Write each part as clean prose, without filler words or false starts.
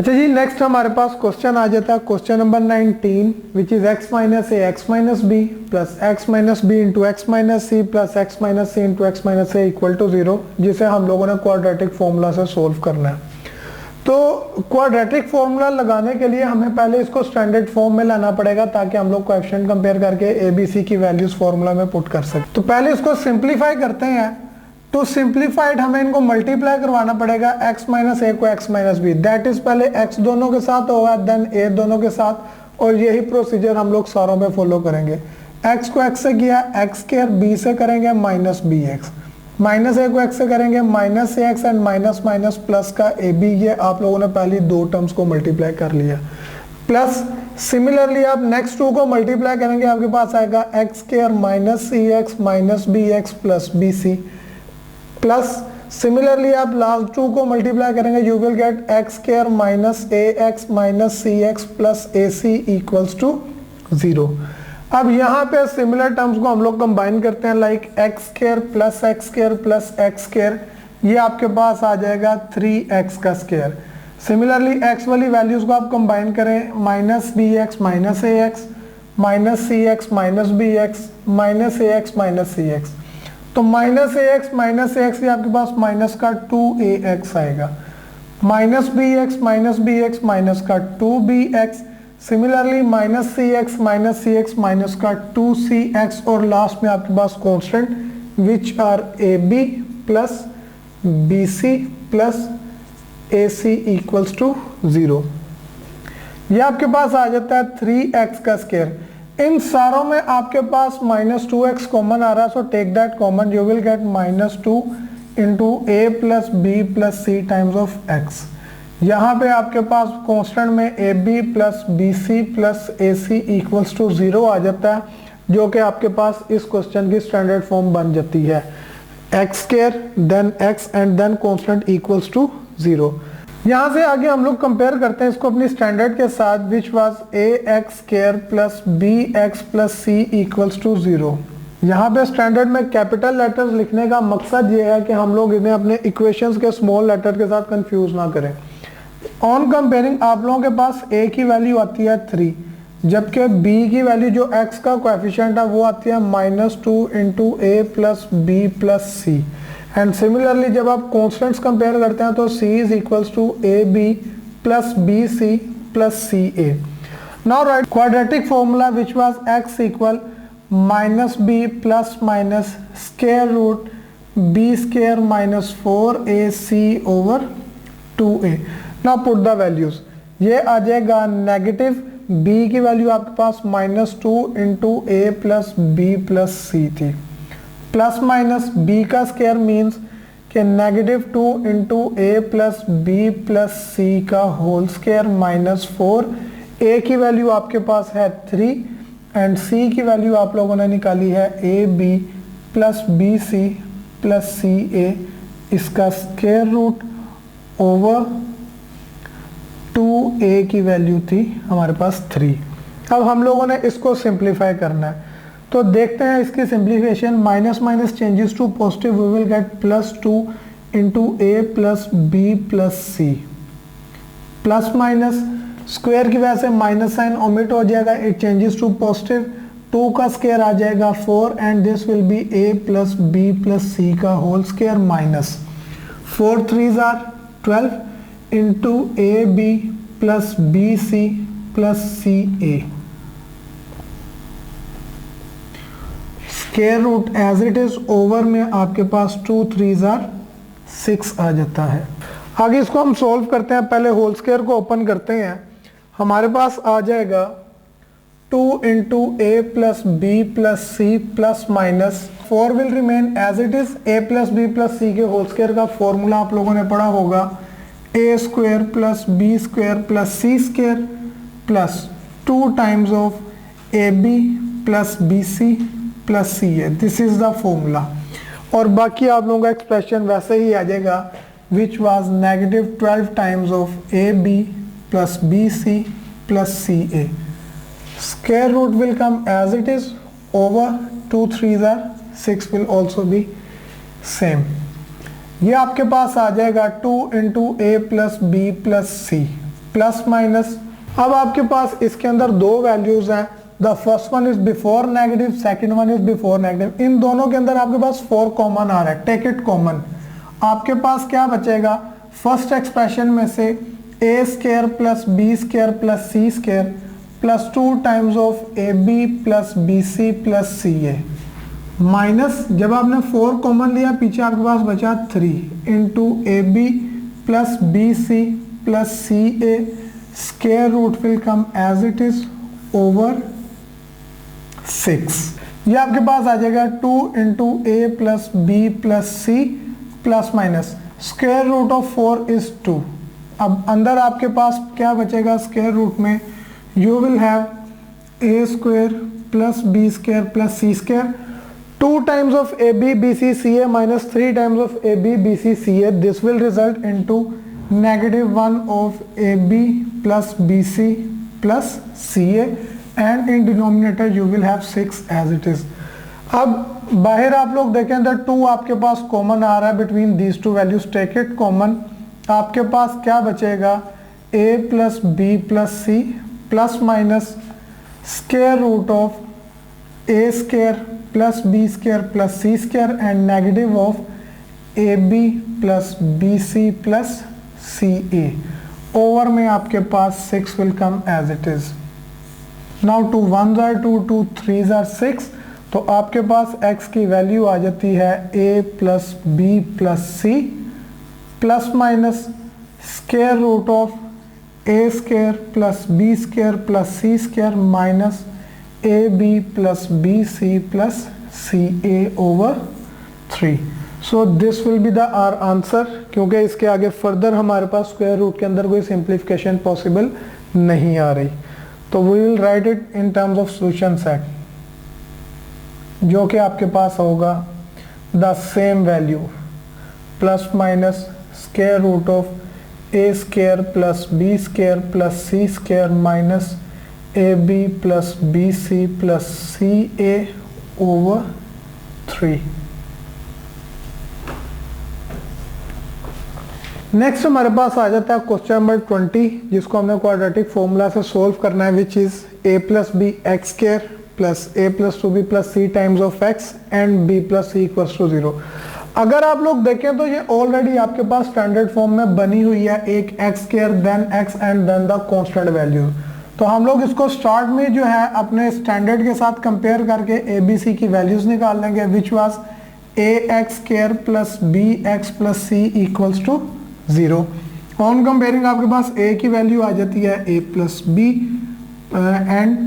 अच्छा जी, नेक्स्ट हमारे पास क्वेश्चन आ जाता है question number 19 which is x minus a x minus b plus x minus b into x minus c plus x minus c into x minus a equal to 0, जिसे हम लोगों ने quadratic formula से solve करना है। तो quadratic formula लगाने के लिए हमें पहले इसको स्टैंडर्ड फॉर्म में लाना पड़ेगा ताकि हम लोग कोएफिशिएंट कंपेयर करके ए बी सी की वैल्यूज फॉर्मूला में पुट कर सकें। तो पहले इसको सिंप्लीफाई करते हैं। तो सिंप्लीफाइड हमें इनको मल्टीप्लाई करवाना पड़ेगा x माइनस ए को x minus b, that is पहले x दोनों के साथ होगा देन a दोनों के साथ, और यही प्रोसीजर हम लोग सारों में फॉलो करेंगे। x को x से किया x स्क्वायर, b से करेंगे minus b x, minus a को x से करेंगे minus a x and minus minus plus का ए बी। ये आप लोगों ने पहले दो टर्म्स को मल्टीप्लाई कर लिया। प्लस सिमिलरली आप नेक्स्ट टू को मल्टीप्लाई करेंगे, आपके पास आएगा x square minus c x minus b x plus b c. Plus similarly आप लास्ट टू को मल्टीप्लाई करेंगे, you will get x square minus a x minus c x plus a c equals to 0। अब यहाँ पे similar terms को हम लोग combine करते हैं, like x square plus x square plus x square, ये आपके पास आ जाएगा 3x का स्क्वायर। सिमिलरली x वाली वैल्यूज को आप कंबाइन करें, minus b x minus a x minus c x minus b x minus a x minus c x. तो minus a x minus a x, ये आपके पास माइनस का 2ax आएगा, minus b x minus b x minus का 2bx। Similarly minus c x minus का 2cx, और last में आपके पास constant which are a b plus b c plus a c equals to 0। ये आपके पास आ जाता है 3x का स्क्वायर। इन सारों में आपके पास माइनस 2x कॉमन आ रहा है, so take that common, you will get minus 2 into a plus b plus c times of x। यहाँ पे आपके पास कांस्टेंट में a b plus b c plus a c equals to 0 आ जाता है, जो कि आपके पास इस क्वेश्चन की स्टैंडर्ड फॉर्म बन जाती है, x square then x and then constant equals to 0। यहाँ से आगे हम लोग कंपेयर करते हैं इसको अपनी स्टैंडर्ड के साथ, which was a x square plus b x plus c equals to 0। यहाँ पे स्टैंडर्ड में कैपिटल लेटर्स लिखने का मकसद ये है कि हम लोग इन्हें अपने इक्वेशंस के स्मॉल लेटर के साथ कंफ्यूज ना करें। ऑन कंपेयरिंग आप लोगों के पास a की वैल्यू आती है 3, जबकि b की वैल्यू जो x का कोएफिशिएंट है वो आती है -2 into a plus b plus c. And similarly जब आप कॉन्स्टेंट्स कंपेयर करते हैं तो c is equals to a b plus b c plus c a. Now write quadratic formula which was x equal minus b plus minus square root b square minus 4ac over 2a। Now put the values, ये आ जाएगा negative b की value आपके पास -2 into a plus b plus सी थी, plus minus b का square means कि -2 into a plus b plus c का होल स्क्वायर माइनस 4। a की वैल्यू आपके पास है 3 एंड c की वैल्यू आप लोगों ने निकाली है a b plus b c plus c a, इसका स्क्वायर रूट ओवर 2a की वैल्यू थी हमारे पास 3। अब हम लोगों ने इसको सिंप्लीफाई करना है, तो देखते हैं इसकी simplification. Minus minus changes to positive, we will get +2 into a plus b plus c, plus minus square की वजह से माइनस साइन ओमिट हो जाएगा, इट चेंजेस टू पॉजिटिव, 2 का स्क्वायर आ जाएगा 4 and this will be a plus b plus c का whole square minus 4 3s are 12 into a b plus b c plus c a. Square root as it is over में आपके पास 2 3s are 6 आ जाता है। आगे इसको हम solve करते हैं, पहले होल स्क्वायर को ओपन करते हैं, हमारे पास आ जाएगा 2 into a plus b plus c plus minus 4 will remain as it is. A plus b plus c के होल स्क्वायर का फॉर्मूला आप लोगों ने पढ़ा होगा, a square plus b square plus c square plus 2 times of a b plus b c plus c a, this is the formula. और बाकी आप लोगों का एक्सप्रेशन वैसे ही आ जाएगा, which was -12 times of a b plus b c plus c a. Square root will come as it is over 2 3s are 6 will also be same. ये आपके पास आ जाएगा 2 into a plus b plus c plus minus, अब आपके पास इसके अंदर दो वैल्यूज हैं, the first one is before negative, second one is before negative. इन दोनों के अंदर आपके पास 4 कॉमन आ रहा है, टेक इट कॉमन। आपके पास क्या बचेगा, फर्स्ट एक्सप्रेशन में से a square plus b square plus c square plus 2 times of a b plus b c plus c a, minus जब आपने 4 कॉमन लिया पीछे आपके पास बचा 3 into a b plus b c plus c a, square root will come as it is over 6। ये आपके पास आ जाएगा 2 into a plus b plus c plus minus square root of 4 is 2। अब अंदर आपके पास क्या बचेगा, स्क्वायर रूट में you will have a square plus b square plus c square, 2 times of a b b c c a minus 3 times of a b b c c a, this will result into -1 of a b plus b c plus c a and in denominator you will have 6 as it is. अब बाहर आप लोग देखें तो 2 आपके पास common आ रहा है between these two values, take it common. आपके पास क्या बचेगा, a plus b plus c plus minus square root of a square plus b square plus c square and negative of a b plus b c plus c a, over में आपके पास 6 will come as it is. Now 2 1s are 2, 2 3s are 6, तो आपके पास x की value आ जाती है a plus b plus c plus minus square root of a square plus b square plus c square minus a b plus b c plus c a over 3। So this will be the our answer, क्योंकि इसके आगे further हमारे पास square root के अंदर कोई simplification possible नहीं आ रही, तो we will write it in terms of solution set, जो कि आपके पास होगा the same value plus minus square root of a square plus b square plus c square minus a b plus b c plus c a over 3। Next हमारे पास आ जाता है क्वेश्चन नंबर 20, जिसको हमने क्वाड्रेटिक फॉर्मूला से solve करना है, which is a plus b x square plus a plus 2b plus c times of x and b plus c equals to 0। अगर आप लोग देखें तो ये ऑलरेडी आपके पास स्टैंडर्ड फॉर्म में बनी हुई है, एक x square then x and then the constant value. तो हम लोग इसको स्टार्ट में जो है अपने स्टैंडर्ड के साथ कंपेयर करके ए बी सी की वैल्यूज निकाल लेंगे, which was a x square plus b x plus c equals to 0। On comparing आपके पास a की वैल्यू आ जाती है a plus b and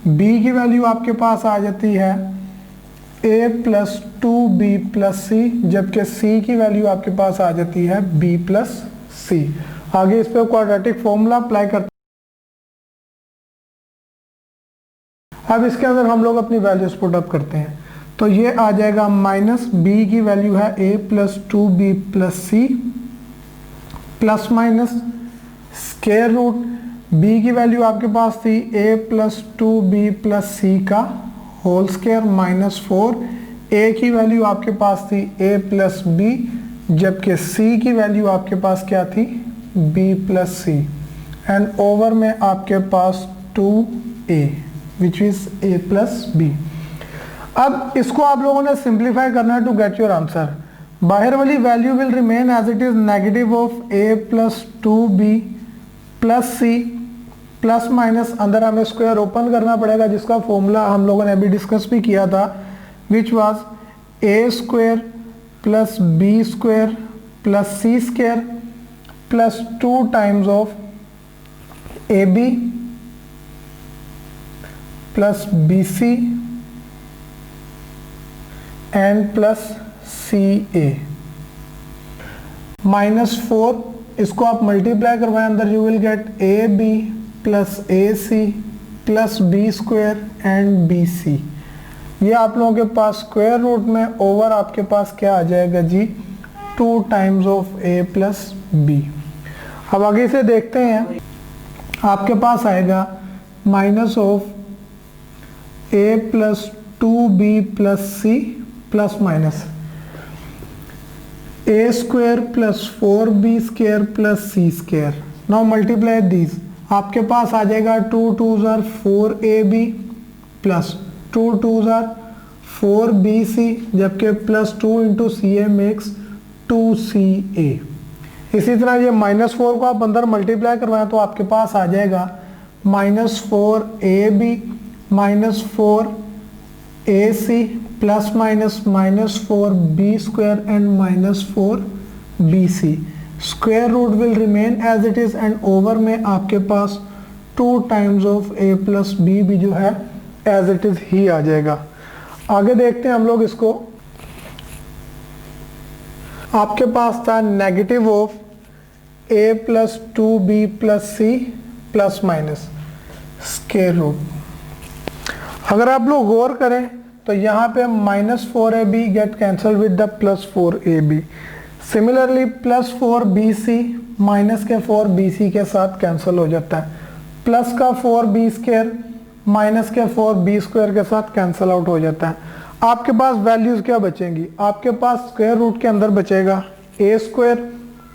b की वैल्यू आपके पास आ जाती है a plus 2b plus c, जबकि c की वैल्यू आपके पास आ जाती है b प्लस c। आगे इस पे क्वाड्रेटिक फॉर्मूला अप्लाई करते हैं। अब इसके अंदर हम लोग अपनी वैल्यूज पुट अप करते हैं, तो ये आ जाएगा माइनस b की वैल्यू है a plus 2b plus c plus minus square root b की वैल्यू आपके पास थी a plus 2b plus c का होल स्क्वायर माइनस 4, a की वैल्यू आपके पास थी a प्लस b, जबकि c की वैल्यू आपके पास क्या थी b plus c and over में आपके पास 2a which is a plus b। अब इसको आप लोगों ने सिंप्लीफाई करना है टू गेट योर आंसर। बाहर वाली value will remain as it is negative of a plus 2b plus c plus minus, अंदर हमें स्क्वायर ओपन करना पड़ेगा, जिसका फॉर्मूला हम लोगों ने अभी डिस्कस भी किया था, which was a square plus b square plus c square plus 2 times of a b plus b c and plus c a minus 4, इसको आप मल्टीप्लाई करवाएं अंदर, you will get a b plus a c plus b square and b c. ये आप लोगों के पास square root में ओवर आपके पास क्या आ जाएगा जी 2 times of a plus b. अब आगे से देखते हैं, आपके पास आएगा minus of a plus 2b plus c plus minus a square plus 4b square plus c square now multiply these, आपके पास आ जाएगा 2 2 ज़ार 4ab प्लस 2 2 ज़ार 4bc, जबकि plus 2 into C A makes 2ca। इसी तरह ये -4 को आप अंदर मल्टीप्लाई करवाएं तो आपके पास आ जाएगा -4ab -4ac plus minus -4b square and -4bc। Square root will remain as it is and over में आपके पास 2 times of a plus b भी जो है एज इट इज ही आ जाएगा। आगे देखते हैं हम लोग इसको। आपके पास था negative of a plus 2b plus c plus minus square root. अगर आप लोग गौर करें तो यहाँ पे -4ab get cancel with the +4ab। Similarly +4bc minus के 4bc के साथ कैंसिल हो जाता है, प्लस का 4b स्क्वायर माइनस के 4b स्क्वायर के साथ कैंसिल आउट हो जाता है। आपके पास वैल्यूज क्या बचेंगी, आपके पास स्क्वायर रूट के अंदर बचेगा a square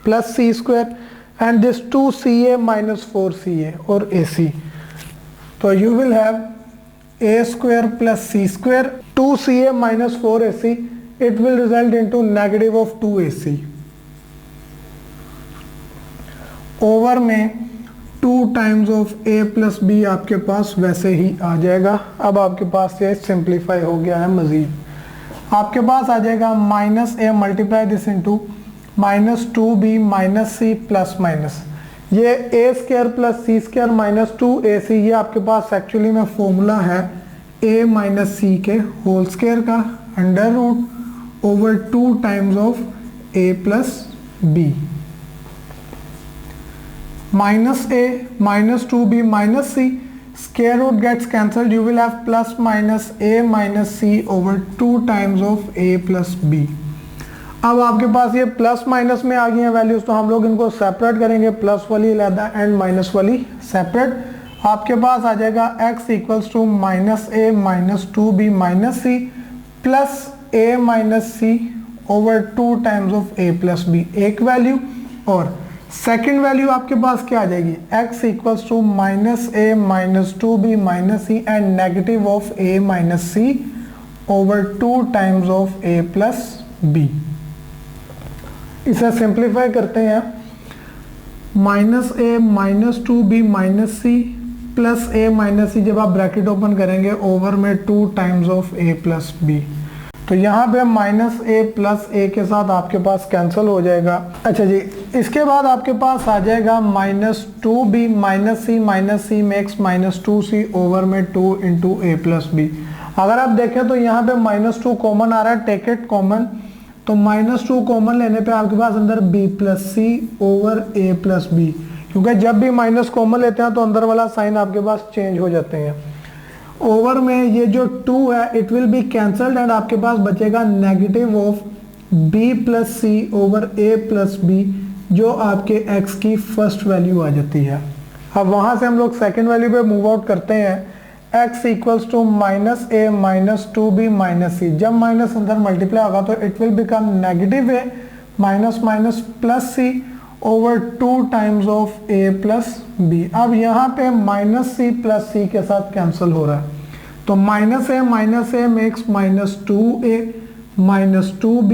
plus c square and this 2ca minus 4ca और ac। तो you will have a square plus c square 2ca minus 4ac, it will result into negative of 2ac। Over में 2 times of a plus b आपके पास वैसे ही आ जाएगा। अब आपके पास ये सिंप्लीफाई हो गया है मजीद। आपके पास आ जाएगा -a multiply this into -2b minus c plus minus ये a square plus c square minus 2ac, ये आपके पास एक्चुअली में फॉर्मूला है a माइनस c के होल स्क्वायर का under root over 2 times of a plus b। -a minus 2b minus c, square root gets cancelled, you will have plus minus a minus c over 2 times of a plus b। अब आपके पास ये plus minus में आ गई हैं values, तो हम लोग इनको सेपरेट करेंगे, प्लस वाली अलहदा एंड माइनस वाली सेपरेट। आपके पास आ जाएगा x equals to -a minus 2b minus c plus a minus c over 2 times of a plus b, एक वैल्यू। और सेकेंड वैल्यू आपके पास क्या आ जाएगी, x equals to -a minus 2b minus c and negative of a minus c over 2 times of a plus b। इसे simplify करते हैं, -a minus 2b minus c plus a minus c, जब आप ब्रैकेट ओपन करेंगे over में 2 times of a plus b। तो यहाँ पे -a प्लस a के साथ आपके पास कैंसिल हो जाएगा। अच्छा जी, इसके बाद आपके पास आ जाएगा -2b minus c makes -2c over में 2 इंटू a प्लस b। अगर आप देखें तो यहाँ पे -2 कॉमन आ रहा है, टेक इट कॉमन, तो -2 कॉमन लेने पे आपके पास अंदर b plus c over a plus b, क्योंकि जब भी माइनस कॉमन लेते हैं तो अंदर वाला साइन आपके पास चेंज हो जाते हैं। ओवर में ये जो 2 है it will be cancelled and आपके पास बचेगा negative of b plus c over a plus b, जो आपके x की फर्स्ट वैल्यू आ जाती है। अब वहां से हम लोग सेकेंड वैल्यू पे मूव आउट करते हैं, x equals to -a minus 2b minus c। जब माइनस अंदर मल्टीप्लाई होगा तो it will become negative a minus minus plus c over 2 times of a plus b। अब यहाँ पे -c प्लस c के साथ कैंसिल हो रहा है, तो -a makes -2a minus 2b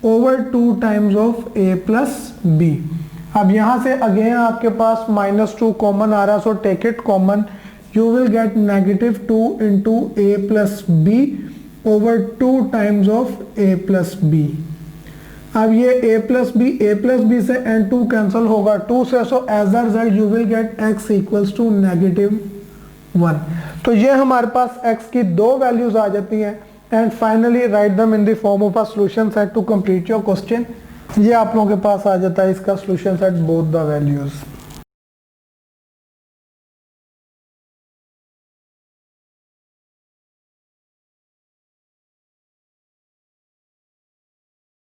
over 2 times of a plus b। अब यहाँ से अगेन आपके पास -2 कॉमन आ रहा है, so take it common, you will get -2 into a plus b over 2 times of a plus b। अब ये a plus b से n2 कैंसिल होगा 2 से, so as the result you will get x equals to -1। तो ये हमारे पास x की 2 values आ जाती हैं and finally write them in the form of a solution set to complete your question. ये आप लोगों के पास आ जाता है इसका solution set both the values.